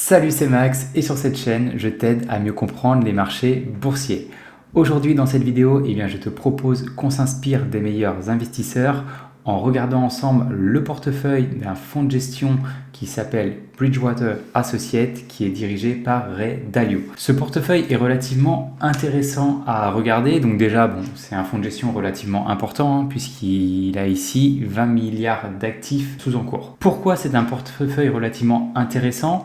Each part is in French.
Salut, c'est Max et sur cette chaîne, je t'aide à mieux comprendre les marchés boursiers. Aujourd'hui dans cette vidéo, je te propose qu'on s'inspire des meilleurs investisseurs en regardant ensemble le portefeuille d'un fonds de gestion qui s'appelle Bridgewater Associates qui est dirigé par Ray Dalio. Ce portefeuille est relativement intéressant à regarder. Donc déjà, c'est un fonds de gestion relativement important puisqu'il a ici 20 milliards d'actifs sous encours. Pourquoi c'est un portefeuille relativement intéressant ?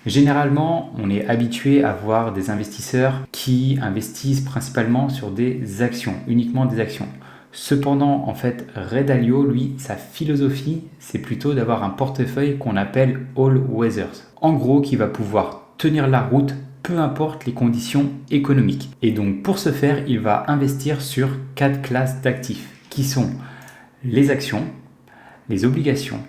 Généralement, on est habitué à voir des investisseurs qui investissent principalement sur des actions, uniquement des actions. Cependant, en fait, Ray Dalio, lui, sa philosophie, c'est plutôt d'avoir un portefeuille qu'on appelle all weathers. En gros, qui va pouvoir tenir la route, peu importe les conditions économiques. Et donc, pour ce faire, il va investir sur 4 classes d'actifs, qui sont les actions, les obligations,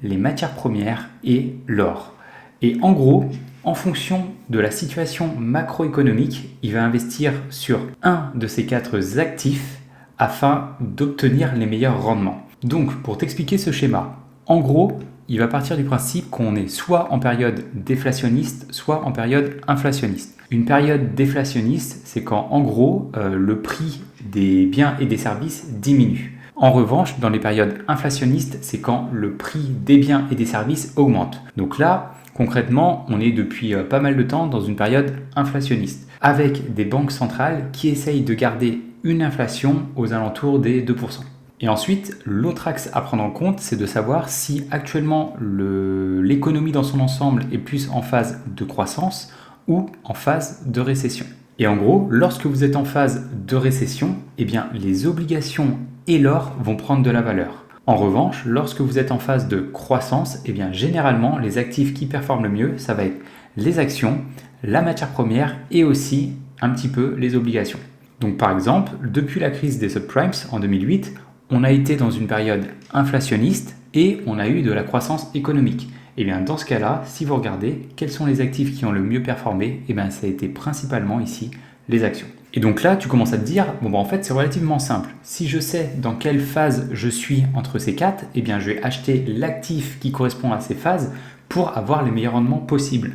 les matières premières et l'or. Et en gros, en fonction de la situation macroéconomique, il va investir sur un de ces 4 actifs afin d'obtenir les meilleurs rendements. Donc, pour t'expliquer ce schéma, en gros, il va partir du principe qu'on est soit en période déflationniste, soit en période inflationniste. Une période déflationniste, c'est quand, en gros, le prix des biens et des services diminue. En revanche, dans les périodes inflationnistes, c'est quand le prix des biens et des services augmente. Donc là, concrètement, on est depuis pas mal de temps dans une période inflationniste, avec des banques centrales qui essayent de garder une inflation aux alentours des 2%. Et ensuite, l'autre axe à prendre en compte, c'est de savoir si actuellement l'économie dans son ensemble est plus en phase de croissance ou en phase de récession. Et en gros, lorsque vous êtes en phase de récession, les obligations et l'or vont prendre de la valeur. En revanche, lorsque vous êtes en phase de croissance, généralement, les actifs qui performent le mieux, ça va être les actions, la matière première et aussi un petit peu les obligations. Donc par exemple, depuis la crise des subprimes en 2008, on a été dans une période inflationniste et on a eu de la croissance économique. Et bien dans ce cas-là, si vous regardez quels sont les actifs qui ont le mieux performé, ça a été principalement ici les actions. Et donc là, tu commences à te dire, en fait, c'est relativement simple. Si je sais dans quelle phase je suis entre ces 4, je vais acheter l'actif qui correspond à ces phases pour avoir les meilleurs rendements possibles.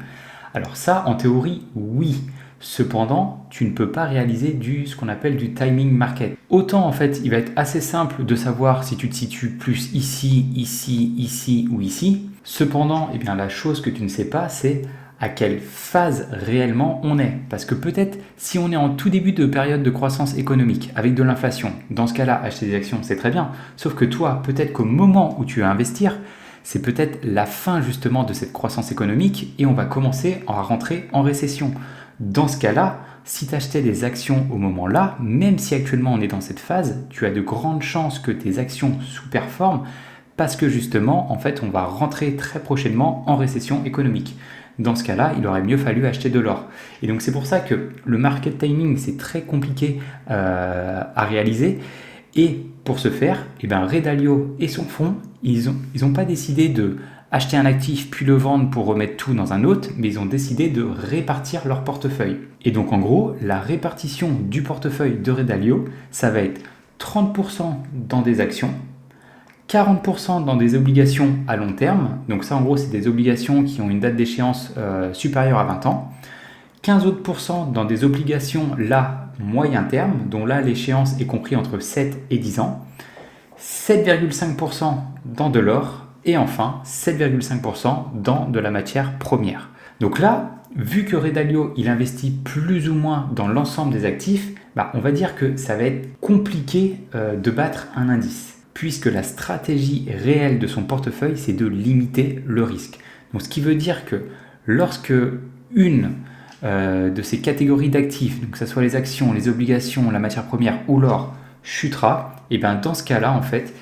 Alors ça, en théorie, oui. Cependant, tu ne peux pas réaliser ce qu'on appelle du timing market. Autant, en fait, il va être assez simple de savoir si tu te situes plus ici, ici, ici ou ici. Cependant, la chose que tu ne sais pas, c'est à quelle phase réellement on est. Parce que peut-être si on est en tout début de période de croissance économique avec de l'inflation, dans ce cas-là, acheter des actions, c'est très bien. Sauf que toi, peut-être qu'au moment où tu vas investir, c'est peut-être la fin justement de cette croissance économique et on va commencer à rentrer en récession. Dans ce cas-là, si tu achetais des actions au moment-là, même si actuellement on est dans cette phase, tu as de grandes chances que tes actions sous-performent parce que justement, en fait, on va rentrer très prochainement en récession économique. Dans ce cas-là, il aurait mieux fallu acheter de l'or. Et donc c'est pour ça que le market timing, c'est très compliqué à réaliser. Et pour ce faire, Ray Dalio et son fonds, ils ont pas décidé de acheter un actif puis le vendre pour remettre tout dans un autre, mais ils ont décidé de répartir leur portefeuille. Et donc en gros, la répartition du portefeuille de Ray Dalio, ça va être 30% dans des actions, 40% dans des obligations à long terme, donc ça en gros c'est des obligations qui ont une date d'échéance supérieure à 20 ans, 15% autres dans des obligations là moyen terme, dont là l'échéance est comprise entre 7 et 10 ans, 7,5% dans de l'or, et enfin 7,5% dans de la matière première. Donc là, vu que Ray Dalio il investit plus ou moins dans l'ensemble des actifs, on va dire que ça va être compliqué de battre un indice, puisque la stratégie réelle de son portefeuille, c'est de limiter le risque. Donc ce qui veut dire que lorsque une de ces catégories d'actifs, donc que ce soit les actions, les obligations, la matière première ou l'or, chutera, et dans ce cas-là, en fait,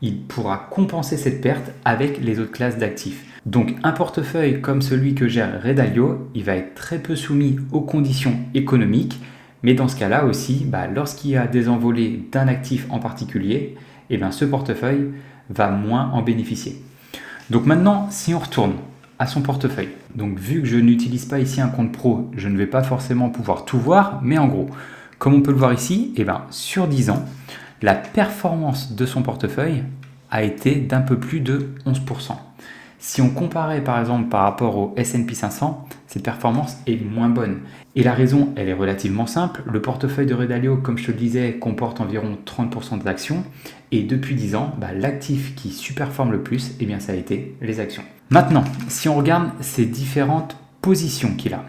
il pourra compenser cette perte avec les autres classes d'actifs. Donc un portefeuille comme celui que gère Ray Dalio, il va être très peu soumis aux conditions économiques, mais dans ce cas-là aussi, lorsqu'il y a des envolées d'un actif en particulier, ce portefeuille va moins en bénéficier. Donc maintenant, si on retourne à son portefeuille, donc vu que je n'utilise pas ici un compte pro, je ne vais pas forcément pouvoir tout voir, mais en gros, comme on peut le voir ici, sur 10 ans, la performance de son portefeuille a été d'un peu plus de 11%. Si on comparait par exemple par rapport au S&P 500, cette performance est moins bonne. Et la raison, elle est relativement simple. Le portefeuille de Ray Dalio, comme je te le disais, comporte environ 30% des actions. Et depuis 10 ans, l'actif qui surperforme le plus, eh bien, ça a été les actions. Maintenant, si on regarde ces différentes positions qu'il a,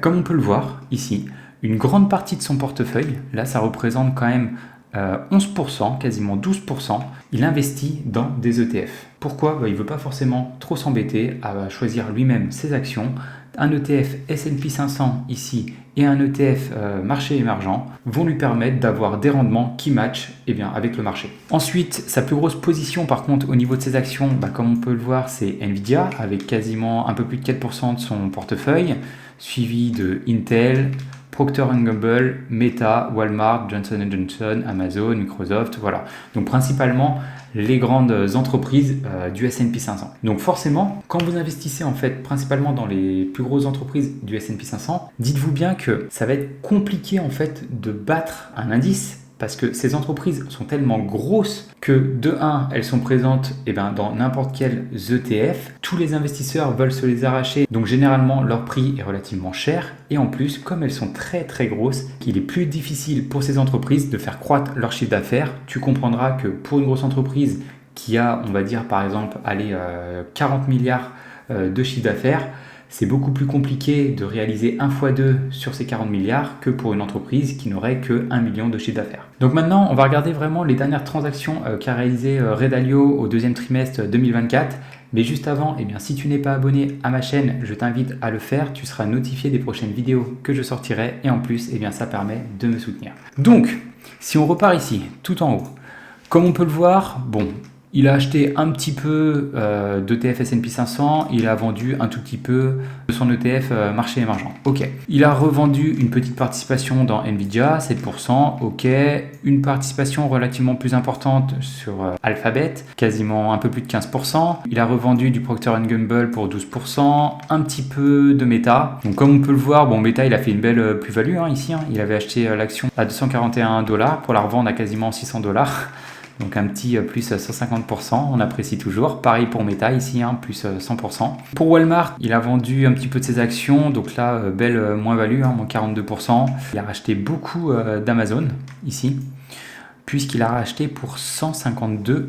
comme on peut le voir ici, une grande partie de son portefeuille, là ça représente quand même 11%, quasiment 12%, il investit dans des ETF. Pourquoi ? Il ne veut pas forcément trop s'embêter à choisir lui-même ses actions. Un ETF S&P 500 ici et un ETF marché émergent vont lui permettre d'avoir des rendements qui matchent avec le marché. Ensuite, sa plus grosse position par contre au niveau de ses actions, comme on peut le voir, c'est Nvidia avec quasiment un peu plus de 4% de son portefeuille, suivi de Intel, Procter & Gamble, Meta, Walmart, Johnson & Johnson, Amazon, Microsoft, voilà. Donc principalement les grandes entreprises du S&P 500. Donc forcément, quand vous investissez en fait principalement dans les plus grosses entreprises du S&P 500, dites-vous bien que ça va être compliqué en fait de battre un indice parce que ces entreprises sont tellement grosses que de 1, elles sont présentes dans n'importe quel ETF. Tous les investisseurs veulent se les arracher, donc généralement leur prix est relativement cher. Et en plus, comme elles sont très très grosses, qu'il est plus difficile pour ces entreprises de faire croître leur chiffre d'affaires. Tu comprendras que pour une grosse entreprise qui a, on va dire par exemple, 40 milliards de chiffre d'affaires, c'est beaucoup plus compliqué de réaliser 1 x 2 sur ces 40 milliards que pour une entreprise qui n'aurait que 1 million de chiffre d'affaires. Donc maintenant, on va regarder vraiment les dernières transactions qu'a réalisé Ray Dalio au deuxième trimestre 2024. Mais juste avant, si tu n'es pas abonné à ma chaîne, je t'invite à le faire. Tu seras notifié des prochaines vidéos que je sortirai. Et en plus, ça permet de me soutenir. Donc, si on repart ici, tout en haut, comme on peut le voir, il a acheté un petit peu d'ETF S&P 500, il a vendu un tout petit peu de son ETF marché émergent. Ok. Il a revendu une petite participation dans Nvidia, 7%. Ok. Une participation relativement plus importante sur Alphabet, quasiment un peu plus de 15%. Il a revendu du Procter & Gamble pour 12%. Un petit peu de Meta. Donc comme on peut le voir, Meta il a fait une belle plus-value ici. Il avait acheté l'action à $241 pour la revendre à quasiment $600. Donc un petit plus 150%, on apprécie toujours. Pareil pour Meta ici, plus 100%. Pour Walmart, il a vendu un petit peu de ses actions, donc là, belle moins-value, moins 42%. Il a racheté beaucoup d'Amazon ici, puisqu'il a racheté pour 152%.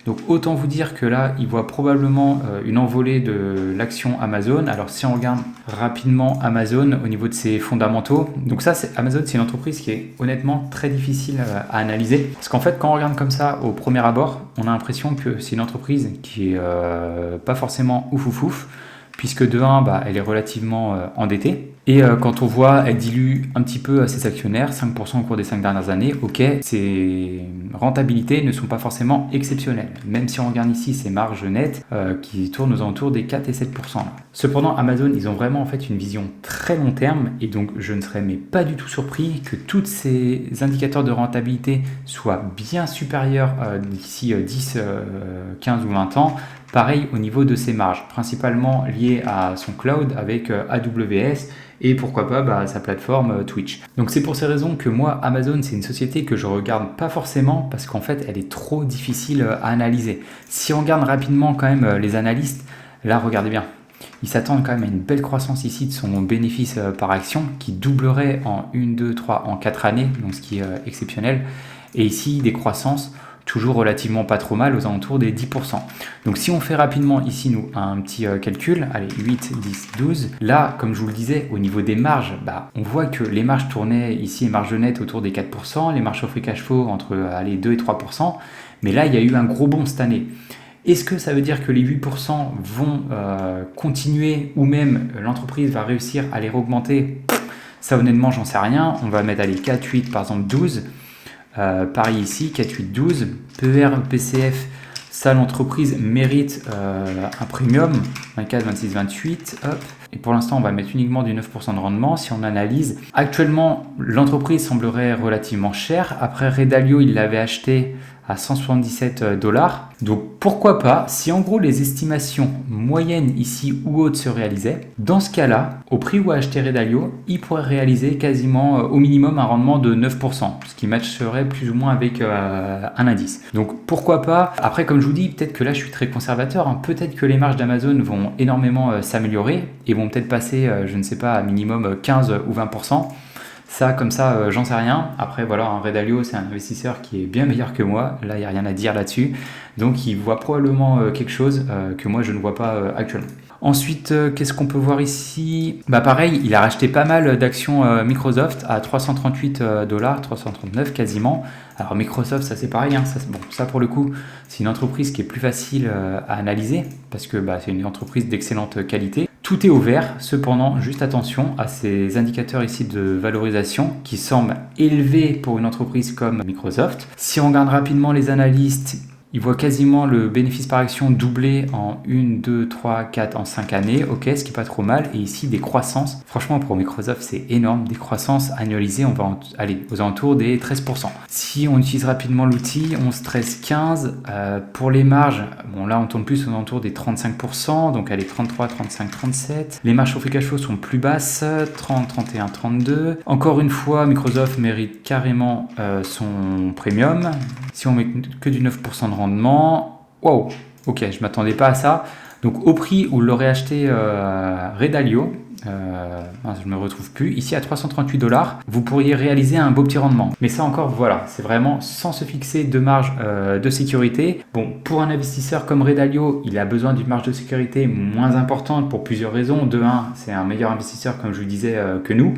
Donc autant vous dire que là, il voit probablement une envolée de l'action Amazon. Alors si on regarde rapidement Amazon au niveau de ses fondamentaux, donc ça, Amazon, c'est une entreprise qui est honnêtement très difficile à analyser. Parce qu'en fait, quand on regarde comme ça au premier abord, on a l'impression que c'est une entreprise qui est pas forcément ouf, puisque de 1, elle est relativement endettée. Et quand on voit, elle dilue un petit peu ses actionnaires, 5% au cours des 5 dernières années, ok, ses rentabilités ne sont pas forcément exceptionnelles. Même si on regarde ici ses marges nettes qui tournent aux alentours des 4 et 7%. Cependant, Amazon, ils ont vraiment en fait une vision très long terme et donc je ne serais pas du tout surpris que tous ces indicateurs de rentabilité soient bien supérieurs d'ici 10, 15 ou 20 ans. Pareil au niveau de ses marges, principalement liées à son cloud avec AWS et pourquoi pas sa plateforme Twitch. Donc c'est pour ces raisons que moi, Amazon, c'est une société que je regarde pas forcément parce qu'en fait, elle est trop difficile à analyser. Si on regarde rapidement quand même les analystes, là, regardez bien. Ils s'attendent quand même à une belle croissance ici de son bénéfice par action qui doublerait en 1, 2, 3, en 4 années, donc ce qui est exceptionnel. Et ici, des croissances toujours relativement pas trop mal aux alentours des 10%. Donc si on fait rapidement ici nous un petit calcul, allez 8, 10, 12, là comme je vous le disais au niveau des marges, on voit que les marges tournaient ici, les marges nettes autour des 4%, les marges sur free cash flow entre 2 et 3%, mais là il y a eu un gros bond cette année. Est-ce que ça veut dire que les 8% vont continuer ou même l'entreprise va réussir à les augmenter? Ça honnêtement j'en sais rien, on va mettre 4, 8 par exemple 12. Pareil ici, 4, 8, 12, PER, PCF, ça l'entreprise mérite un premium, 24, 26, 28, hop. Et pour l'instant, on va mettre uniquement du 9% de rendement. Si on analyse, actuellement, l'entreprise semblerait relativement chère. Après, Ray Dalio, il l'avait acheté à 177 $. Donc pourquoi pas, si en gros les estimations moyennes ici ou hautes se réalisaient, dans ce cas-là, au prix où a acheté Redalio, il pourrait réaliser quasiment au minimum un rendement de 9%, ce qui matcherait plus ou moins avec un indice. Donc pourquoi pas. Après, comme je vous dis, peut-être que là je suis très conservateur, hein. Peut-être que les marges d'Amazon vont énormément s'améliorer et vont peut-être passer, je ne sais pas, à minimum 15 ou 20%. Ça, comme ça, j'en sais rien. Après, voilà, un Redalio, c'est un investisseur qui est bien meilleur que moi. Là, il n'y a rien à dire là-dessus. Donc, il voit probablement quelque chose que moi, je ne vois pas actuellement. Ensuite, qu'est-ce qu'on peut voir ici? Bah pareil, il a racheté pas mal d'actions Microsoft à 338 $, 339 quasiment. Alors Microsoft, ça c'est pareil, hein, ça pour le coup, c'est une entreprise qui est plus facile à analyser parce que c'est une entreprise d'excellente qualité. Tout est au vert, cependant, juste attention à ces indicateurs ici de valorisation qui semblent élevés pour une entreprise comme Microsoft. Si on regarde rapidement les analystes, ils voient quasiment le bénéfice par action doubler en 1, 2, 3, 4, en 5 années. Ok, ce qui n'est pas trop mal. Et ici, des croissances. Franchement, pour Microsoft, c'est énorme. Des croissances annualisées, on va aller aux alentours des 13%. Si on utilise rapidement l'outil, 11, 13, 15. Pour les marges, bon là, on tourne plus aux alentours des 35%. Donc, elle est 33, 35, 37. Les marges sur free cash flow sont plus basses. 30, 31, 32. Encore une fois, Microsoft mérite carrément son premium. Si on met que du 9% de rendement, wow, ok, je m'attendais pas à ça. Donc au prix où l'aurait acheté Redalio, je ne me retrouve plus, ici à 338 $, vous pourriez réaliser un beau petit rendement. Mais ça encore, voilà, c'est vraiment sans se fixer de marge de sécurité. Bon, pour un investisseur comme Redalio, il a besoin d'une marge de sécurité moins importante pour plusieurs raisons. De 1, c'est un meilleur investisseur, comme je vous disais, que nous.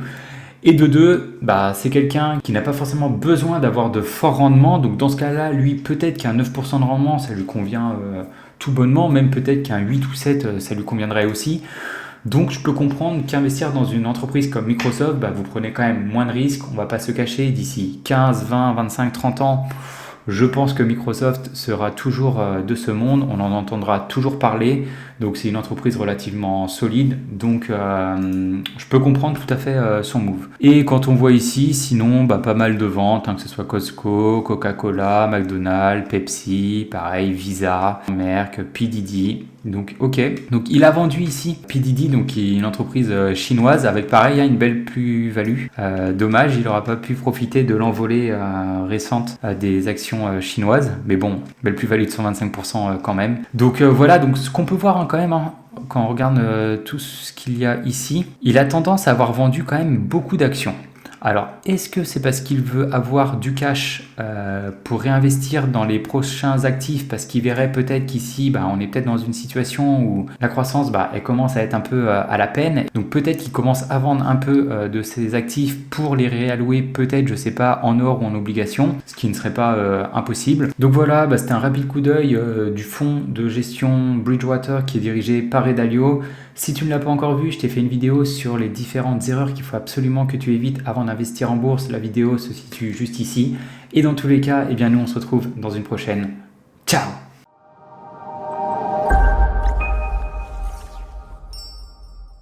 Et de 2, c'est quelqu'un qui n'a pas forcément besoin d'avoir de forts rendements. Donc dans ce cas-là, lui, peut-être qu'un 9% de rendement, ça lui convient tout bonnement. Même peut-être qu'un 8 ou 7, ça lui conviendrait aussi. Donc je peux comprendre qu'investir dans une entreprise comme Microsoft, vous prenez quand même moins de risques. On ne va pas se cacher, d'ici 15, 20, 25, 30 ans, je pense que Microsoft sera toujours de ce monde, on en entendra toujours parler, donc c'est une entreprise relativement solide, donc je peux comprendre tout à fait son move. Et quand on voit ici, sinon pas mal de ventes, que ce soit Costco, Coca-Cola, McDonald's, Pepsi, pareil, Visa, Merck, PDD. Donc ok, donc il a vendu ici PDD, donc qui est une entreprise chinoise avec pareil une belle plus-value. Dommage, il n'aura pas pu profiter de l'envolée récente des actions chinoises, mais bon, belle plus-value de 125% quand même. Donc voilà, donc ce qu'on peut voir quand même, quand on regarde tout ce qu'il y a ici, il a tendance à avoir vendu quand même beaucoup d'actions. Alors, est-ce que c'est parce qu'il veut avoir du cash pour réinvestir dans les prochains actifs parce qu'il verrait peut-être qu'ici, on est peut-être dans une situation où la croissance, elle commence à être un peu à la peine. Donc peut-être qu'il commence à vendre un peu de ses actifs pour les réallouer peut-être, je sais pas, en or ou en obligation, ce qui ne serait pas impossible. Donc voilà, c'était un rapide coup d'œil du fonds de gestion Bridgewater qui est dirigé par Redalio. Si tu ne l'as pas encore vu, je t'ai fait une vidéo sur les différentes erreurs qu'il faut absolument que tu évites avant d'investir en bourse. La vidéo se situe juste ici. Et dans tous les cas, nous on se retrouve dans une prochaine. Ciao!